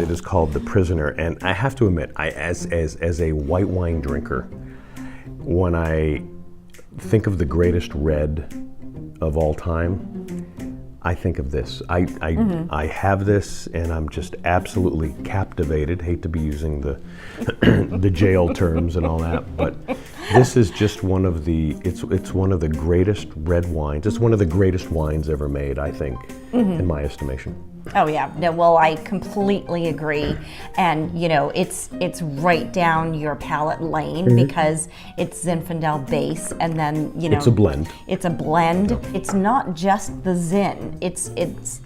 It is called The Prisoner, and I have to admit, as a white wine drinker, when I think of the greatest red of all time, I think of this. I have this, and I'm just absolutely captivated. Hate to be using the the jail terms and all that, but this is just one of the. It's one of the greatest red wines. It's one of the greatest wines ever made, I think, in my estimation. Oh yeah, no, well, I completely agree, and you know, it's right down your palate lane because it's Zinfandel base, and then you know, It's a blend. It's a blend. It's not just the Zin. It's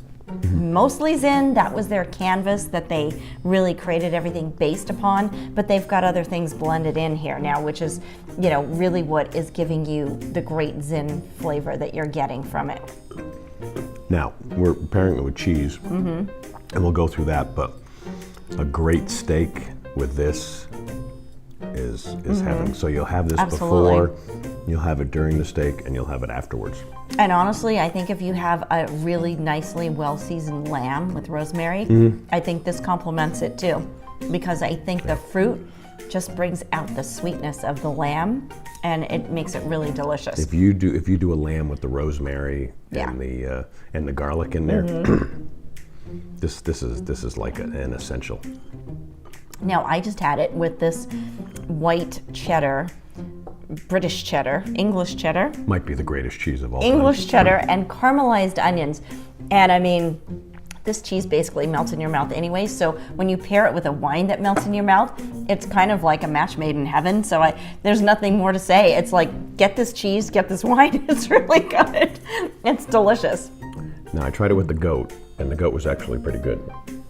mostly Zin. That was their canvas that they really created everything based upon. But they've got other things blended in here now, which is, you know, really what is giving you the great Zin flavor that you're getting from it. Now, we're pairing it with cheese, and we'll go through that, but a great steak with this is heaven. So you'll have this Absolutely. before, you'll have it during the steak, and you'll have it afterwards. And honestly, I think if you have a really nicely well-seasoned lamb with rosemary, I think this complements it too, because I think the fruit just brings out the sweetness of the lamb, and it makes it really delicious. If you do a lamb with the rosemary and the garlic in there, this is like an essential. Now, I just had it with this white cheddar, British cheddar, English cheddar, Might be the greatest cheese of all time. English cheddar, and caramelized onions. And I mean, this cheese basically melts in your mouth anyway, so when you pair it with a wine that melts in your mouth, it's kind of like a match made in heaven. So there's nothing more to say. It's like, get this cheese, get this wine. It's really good. It's delicious. Now, I tried it with the goat, and the goat was actually pretty good.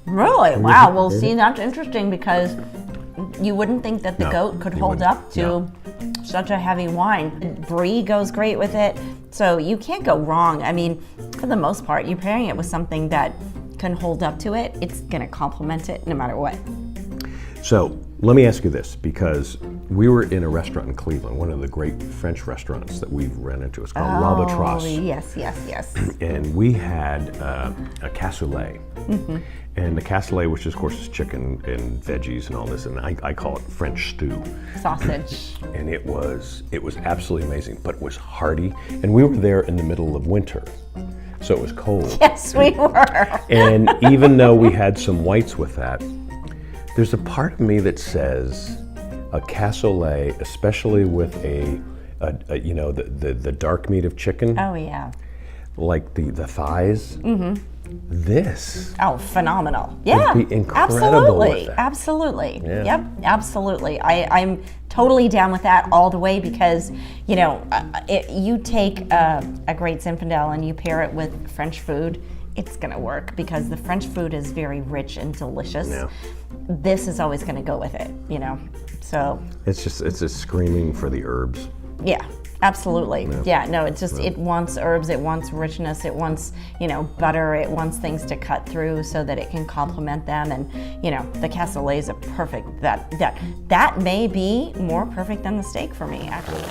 Really? Wow. Well, see, that's interesting because you wouldn't think that the No, goat could you hold wouldn't. up to such a heavy wine. Brie goes great with it, so you can't go wrong. I mean, for the most part, you're pairing it with something that can hold up to it. It's gonna complement it no matter what. So let me ask you this, because we were in a restaurant in Cleveland, one of the great French restaurants that we've run into. It's called L'Albatros. Yes. And we had a cassoulet. And the cassoulet, which of course is chicken and veggies and all this, and I call it French stew. Sausage. And it was absolutely amazing, but it was hearty. And we were there in the middle of winter, so it was cold. Yes, we were. And even though we had some whites with that, there's a part of me that says a cassoulet, especially with a you know, the dark meat of chicken, Oh yeah. like the thighs. This Oh, phenomenal. Yeah, be incredible absolutely. with that. Absolutely. Yeah. Yep, absolutely. I'm totally down with that all the way because, you know, you take a great Zinfandel and you pair it with French food, it's going to work because the French food is very rich and delicious. Yeah. This is always going to go with it, you know, so. it's just screaming for the herbs. Yeah. Absolutely. Yeah, no, it just, it wants herbs, it wants richness, it wants, you know, butter, it wants things to cut through so that it can complement them. And, you know, the cassoulet is a perfect, that may be more perfect than the steak for me, actually.